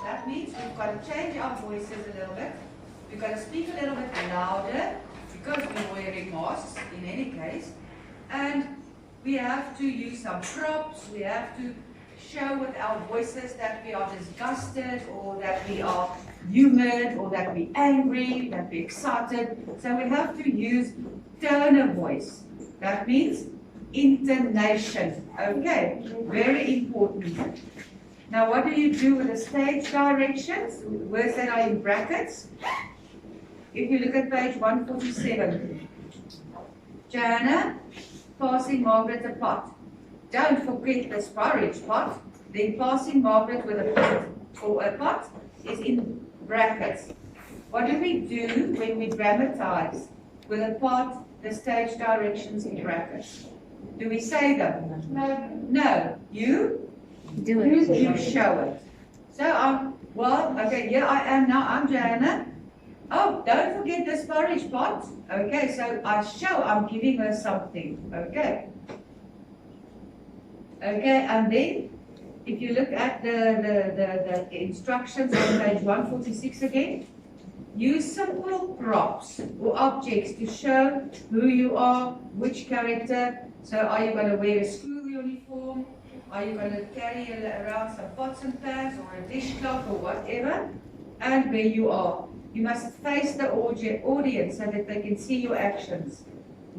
That means we've got to change our voices a little bit. We've got to speak a little bit louder because we're wearing masks in any case. And we have to use some props. We have to show with our voices that we are disgusted or that we are humid or that we're angry, that we're excited. So we have to use tone of voice. That means intonation. Okay, very important. Now, what do you do with the stage directions? Words that are in brackets. If you look at page 147. Johanna, passing Margaret a pot. Don't forget the porridge pot. Then passing Margaret with a pot or a pot is in brackets. What do we do when we dramatize with a pot, the stage directions in brackets? Do we say them? No. No. You? Do it. You show it. So okay, here I am now, I'm Johanna. Oh, don't forget this porridge pot. Okay, so I'm giving her something. Okay. Okay, and then if you look at the instructions on page 146 again, use simple props or objects to show who you are, which character. So are you going to wear a school uniform? Are you going to carry around some pots and pans or a dishcloth or whatever? And where you are. You must face the audience so that they can see your actions.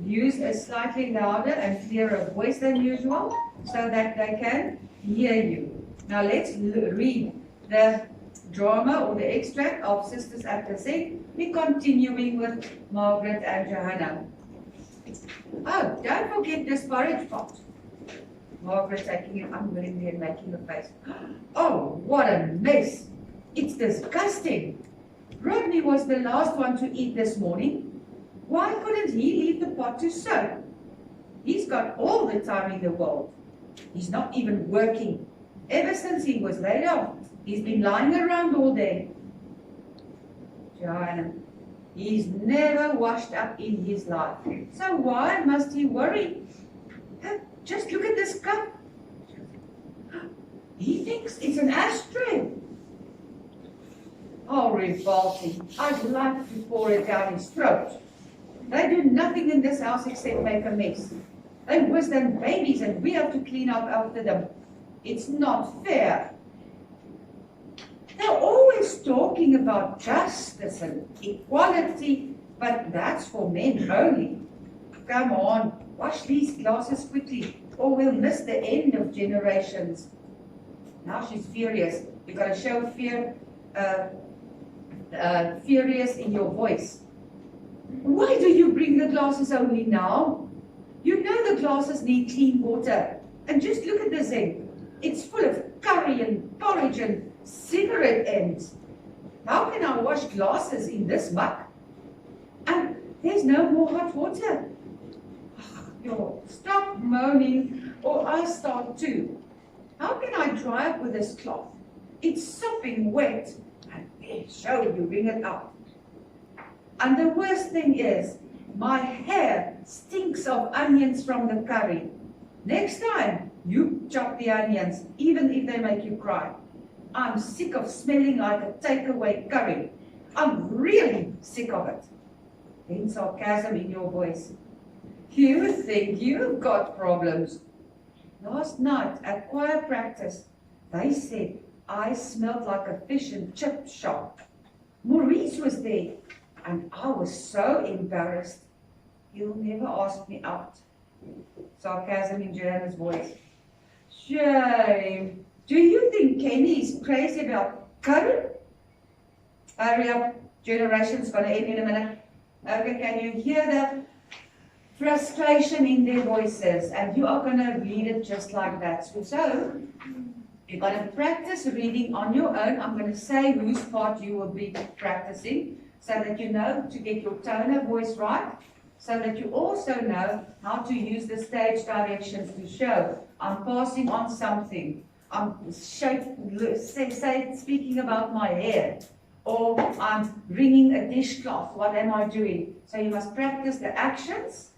Use a slightly louder and clearer voice than usual so that they can hear you. Now let's read the drama or the extract of Sisters at the Sea. We're continuing with Margaret and Johanna. Oh, don't forget this porridge pot. Margaret taking it unwillingly and making a face. Oh, what a mess! It's disgusting. Rodney was the last one to eat this morning. Why couldn't he leave the pot to soak? He's got all the time in the world. He's not even working. Ever since he was laid off, he's been lying around all day. Johanna, he's never washed up in his life. So why must he worry? Just look at this cup. He thinks it's an ashtray. Oh, revolting. I'd like to pour it down his throat. They do nothing in this house except make a mess. They're worse than babies and we have to clean up after them. It's not fair. They're always talking about justice and equality, but that's for men only. Come on, wash these glasses quickly, or we'll miss the end of generations. Now she's furious. You've got to show furious in your voice. Why do you bring the glasses only now? You know the glasses need clean water. And just look at the zinc. It's full of curry and porridge and cigarette ends. How can I wash glasses in this muck? And there's no more hot water. Stop moaning or I'll start too. How can I dry up with this cloth? It's sopping wet. And there, show you wring it out. And the worst thing is, my hair stinks of onions from the curry. Next time, you chop the onions, even if they make you cry. I'm sick of smelling like a takeaway curry. I'm really sick of it. Then sarcasm in your voice. You think you've got problems. Last night at choir practice, they said I smelled like a fish and chip shop. Maurice was there, and I was so embarrassed. He'll never ask me out. Sarcasm in Johanna's voice. Shame. Do you think Kenny is crazy about curry? Hurry up. Generation's going to end in a minute. Okay, can you hear the frustration in their voices? And you are going to read it just like that. So, you're going to practice reading on your own. I'm going to say whose part you will be practicing so that you know to get your tone of voice right, so that you also know how to use the stage directions to show I'm passing on something. I'm speaking about my hair, or I'm wringing a dishcloth. What am I doing? So you must practice the actions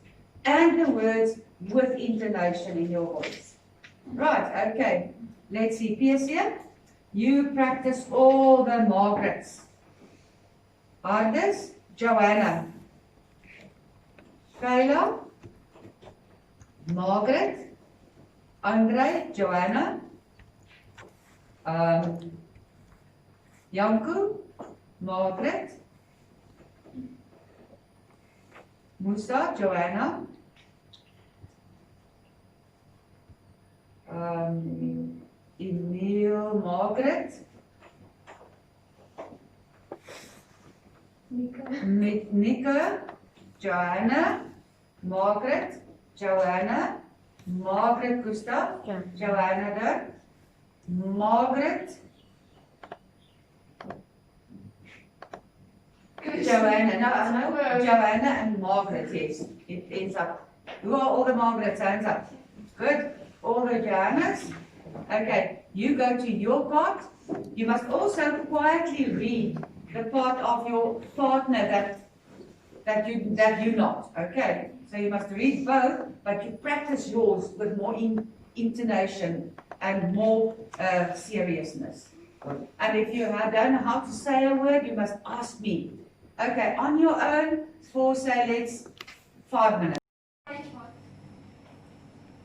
and the words with intonation in your voice. Right, okay. Let's see, Piers here. You practice all the Margarets. Ardis, Joanna. Kayla, Margaret, Andre, Joanna, Janku, Margaret, Musa, Joanna, Emil, Margaret, Nika, Joanna, Margaret, Joanna, Margaret Gustav, Joanna there, Margaret, Joanna, no, Joanna and Margaret, yes, it ends up. Who are all the Margarets? Hands up. Good, all the Joannas. Okay, you go to your part. You must also quietly read the part of your partner that you're not. Okay, so you must read both, but you practice yours with more intonation and more seriousness. And if you don't know how to say a word, you must ask me. Okay, on your own, for say let's 5 minutes.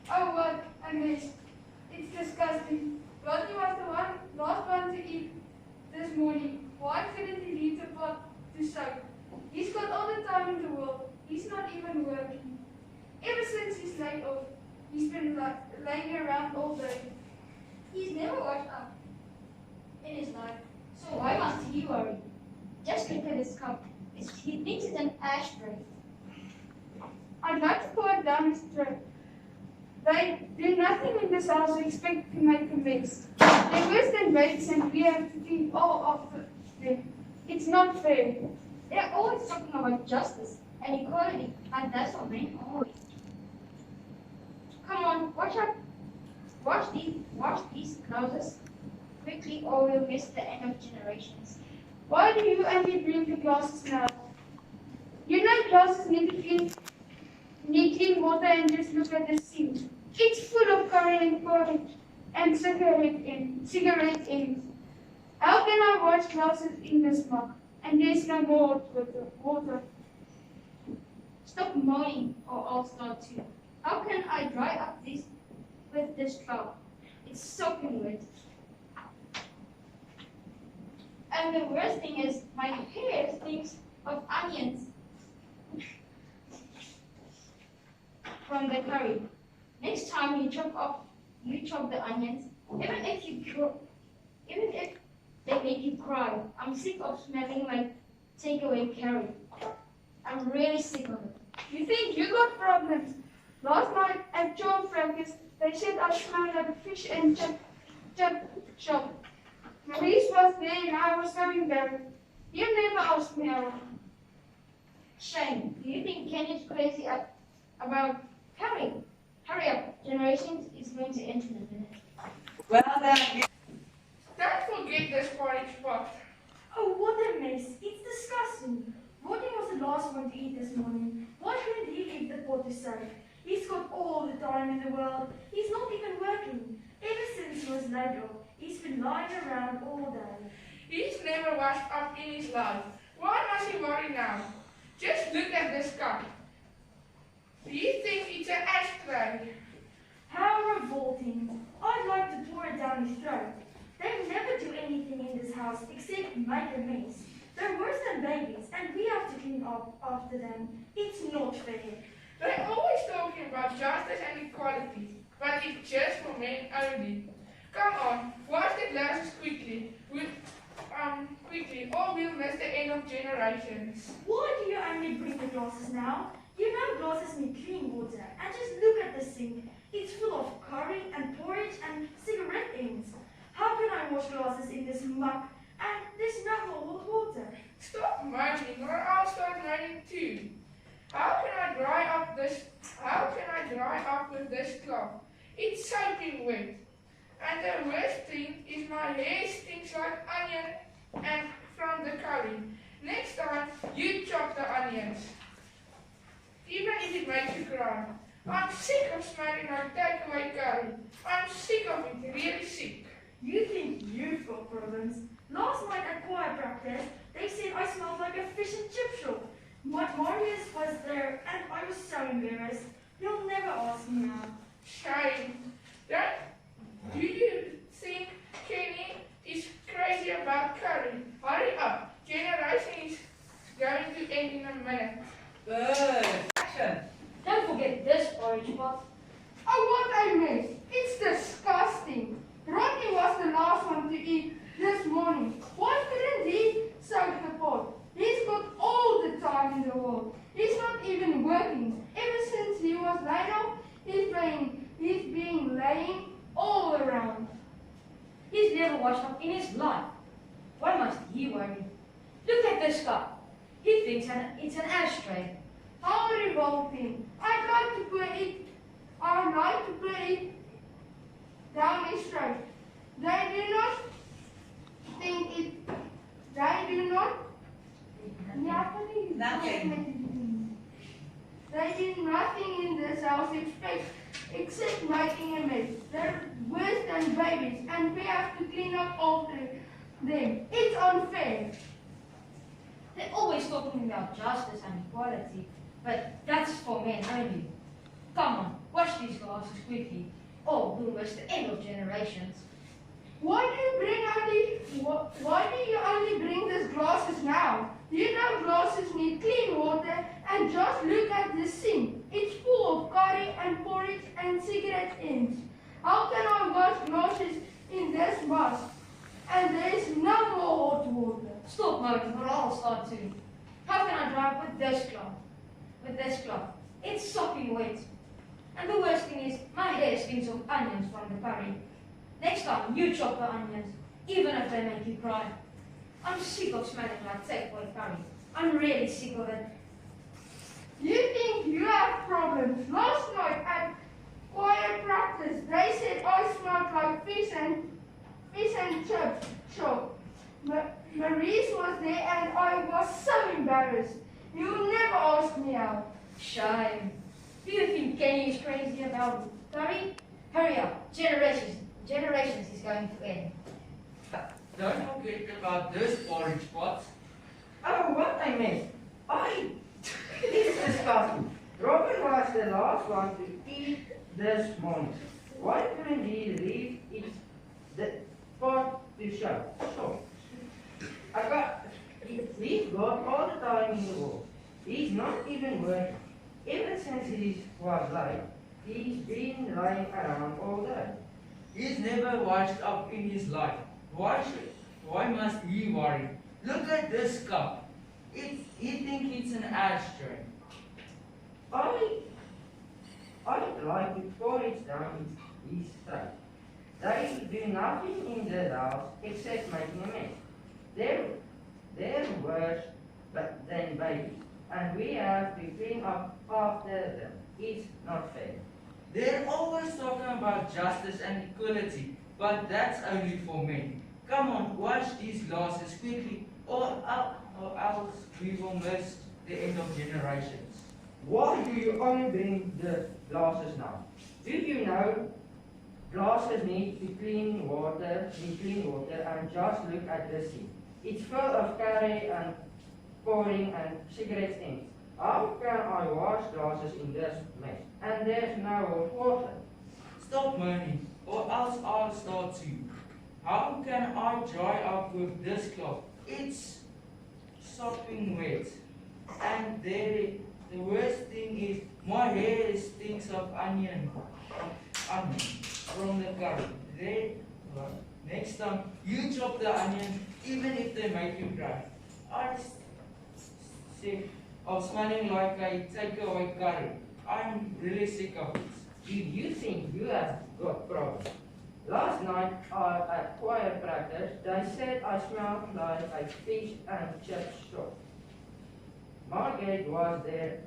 Oh, what a mess. It's disgusting. Rodney was the last one to eat this morning. Why couldn't he leave the pot to soak? He's got all the time in the world. He's not even working. Ever since he's laid off, he's been laying around all day. He's never washed up in his life, so why must he worry? Just look at his cup. He thinks it's an ashtray. I'd like to pour it down his throat. They do nothing in this house except to make a mess. They're worse than babes and we have to clean all of them. It's not fair. They're always talking about justice and equality, and that's what men always. Come on, wash up. Wash these clothes quickly, or we'll miss the end of generations. Why do you only bring the glasses now? You know glasses need clean water and just look at the sink. It's full of curry and porridge and cigarette ends. How can I wash glasses in this mug? And there's no more water. Stop moaning, or I'll start too. How can I dry up with this cloth? It's soaking wet. And the worst thing is, my hair stinks of onions from the curry. Next time you chop the onions, even if they make you cry. I'm sick of smelling like takeaway curry. I'm really sick of it. You think you got problems? Last night at John Frank's, they said I smelled like a fish and chip shop. Maurice was there and I was so embarrassed. You never asked me out. Shame. Do you think Ken is crazy about curry? Hurry up. Generations is going to end in a minute. Well done. Don't forget this porridge pot. Oh, what a mess. It's disgusting. Rodney was the last one to eat this morning. Why couldn't he leave the pot to soak? He's got all the time in the world. He's not even working. Ever since he was laid off, he's been lying around all day. He's never washed up in his life. Why must he worry now? Just look at this cup. Do you think it's an ashtray? How revolting. I'd like to pour it down his throat. They never do anything in this house except make a mess. They're worse than babies, and we have to clean up after them. It's not fair. They're always talking about justice and equality, but it's just for men only. Come on, wash the glasses quickly, or we'll miss the end of generations. Why do you only bring the glasses now? You know glasses need clean water. And just look at the sink. It's full of curry and porridge and cigarette ends. How can I wash glasses in this muck? And there's no more hot water. Stop moaning, or I'll start moaning too. How can I dry up with this cloth? It's soaking wet. And the worst thing is my hair stinks like onion and from the curry. Next time, you chop the onions. Even if it makes you cry. I'm sick of smelling like takeaway curry. I'm sick of it, really sick. You think you've got problems? Last night at choir practice, they said I smelled like a fish and chip shop. Marius was there and I was so embarrassed. He'll never ask me out. Shame. Do you think Kenny is crazy about curry? Hurry up. Generation is going to end in a minute. Good. Action. Don't forget this porridge pot. Oh, what I missed. It's disgusting. Rodney was the last one to eat this morning. Why couldn't he soak the pot? He's got all the time in the world. He's not even working. Ever since he was laid off, he's been laying all around. He's never washed up in his life. Why must he worry? Look at this cup. He thinks it's an ashtray. How revolting. I'd like to put it down his throat. They do not think it, they do not, Nothing. They do nothing in this house except making a mess. They're worse than babies and we have to clean up after them. It's unfair. They're always talking about justice and equality, but that's for men only. Come on, wash these glasses quickly, or we'll miss the end of generations. Why do you only bring these glasses now? You know glasses need clean water and just look at the sink. It's full of curry and porridge and cigarette ends. How can I wash glasses in this mess? And there's no more hot water. Stop moaning or I'll start too. How can I dry up with this cloth? It's sopping wet. And the worst thing is, my hair stinks of onions from the curry. Next time, you chop the onions, even if they make you cry. I'm sick of smelling like takeaway curry. I'm really sick of it. You think you have problems? Last night at choir practice, they said I smelled like fish and chips shop. Maurice was there and I was so embarrassed. You never asked me out. Shame. Do you think Kenny is crazy about curry? Hurry up. Generations is going to end. Don't forget about this porridge pot. Oh, what I missed. It's disgusting. Robin was the last one to eat this morning. Why couldn't he leave the pot to show? He's got all the time in the world. He's not even working. Ever since he was late, he's been lying around all day. He's never washed up in his life. Why must he worry? Look at this cup. He thinks it's an ashtray. I'd like to pour it down his throat. They do nothing in the house except making a mess. They're worse than babies, and we have to clean up after them. It's not fair. They're always talking about justice and equality, but that's only for men. Come on, wash these glasses quickly, or else we will miss the end of generations. Why do you only bring the glasses now? Do you know glasses need clean water, and just look at the sink. It's full of curry and pouring and cigarette ends. How can I wash glasses in this mess? And there's no hot water. Stop moaning, or else I'll start to. How can I dry up with this cloth? It's sopping wet. And the worst thing is, my hair stinks of onion from the curry. Next time, you chop the onion, even if they make you cry. I'm sick of smelling like a takeaway curry. I'm really sick of it. Do you think you have got problems? Last night at choir practice, they said I smelled like a fish and chip shop. Margaret was there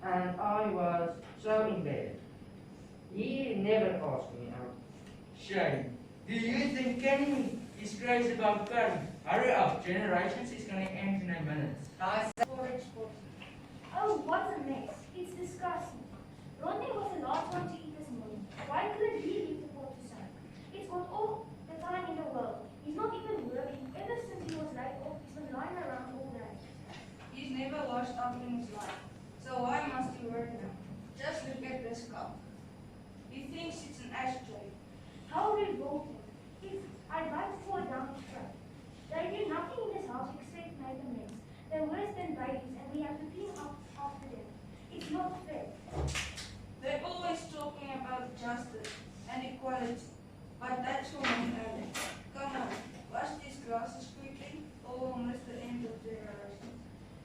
and I was so embarrassed. He never asked me out. Shame. Do you think Kenny is crazy about curry? Hurry up, generations is going to end in a minute. Nice. Oh, what a mess. It's disgusting. Rodney was the last one to eat this morning. Why couldn't he leave the pot to soak? It's got all They do nothing in this house except make a mess. They're worse than babies and we have to clean up after them. It's not fair. They're always talking about justice and equality, but that's for me only. Come on, wash these glasses quickly, or we'll miss the end of generations.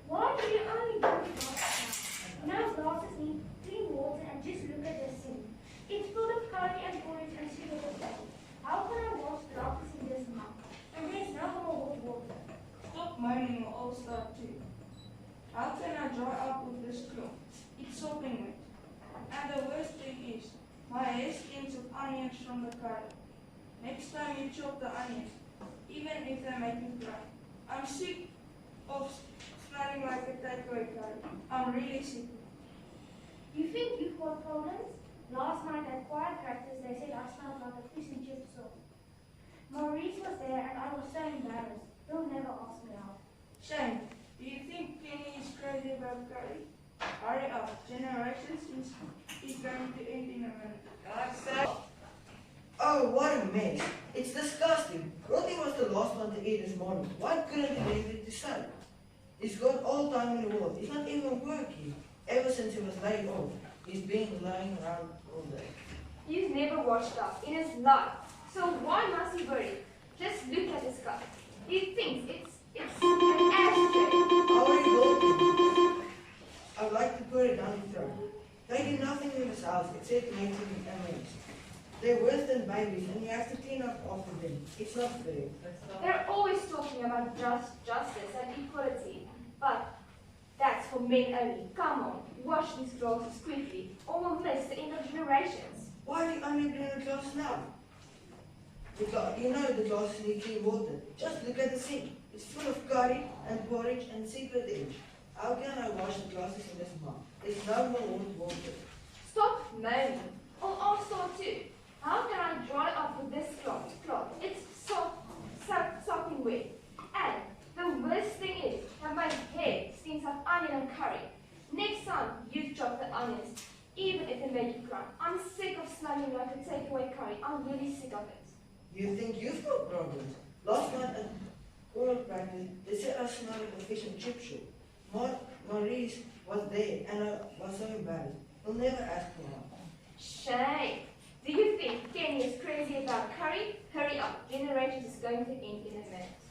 Why do you only drink glasses now? No glasses need clean water and just look at the sink. It's full of curry and porridge and sugar potatoes. How can I wash glasses in this mug? And there's no more hot water. Stop moaning or I'll start too. How can I dry up with this cloth? It's sopping wet. And the worst thing is, my hair skins of onions from the curry. Next time you chop the onions, even if they make me cry. I'm sick of smelling like a takeaway curry. I'm really sick. You think you've got problems? Last night at choir practice, they said I smelled like a fish and chip sauce. Maurice was there and I was so embarrassed. He'll never ask me out. Shame. Do you think Kenny is crazy about curry? Hurry up. Generations is going to end in a minute. Oh, what a mess. It's disgusting. Rodney was the last one to eat this morning. Why couldn't he leave it to son? He's got all time in the world. He's not even working. Ever since he was laid off, he's been lying around all day. He's never washed up in his life. So why must he worry? Just look at his cup. He thinks it's an ashtray. How are you talking? I'd like to put it down and throw. They do nothing in this house except making a mess. They're worse than babies and you have to clean up after them. It's not fair. They're always talking about justice and equality, but that's for men only. Come on, wash these glasses quickly, or we'll miss the end of generations. Why are you only bringing the glass now? You know the glasses need clean water. Just look at the sink. It's full of curry and porridge and secret edge. How can I wash the glasses in this mug? There's no more hot water. Stop moaning, or I'll start too. How can I dry up with this cloth? It's sopping wet. And the worst thing is that my hair stinks of onion and curry. Next time you chop the onions, even if they make you cry. I'm sick of smelling like a takeaway curry. I'm really sick of it. You think you've got problems? Last night at oral practice, they said I smelled like a fish and chip shop. Maurice was there and I was so embarrassed. He'll never ask me out. Shame. Do you think Kenny is crazy about curry? Hurry up. Generations is going to end in a minute.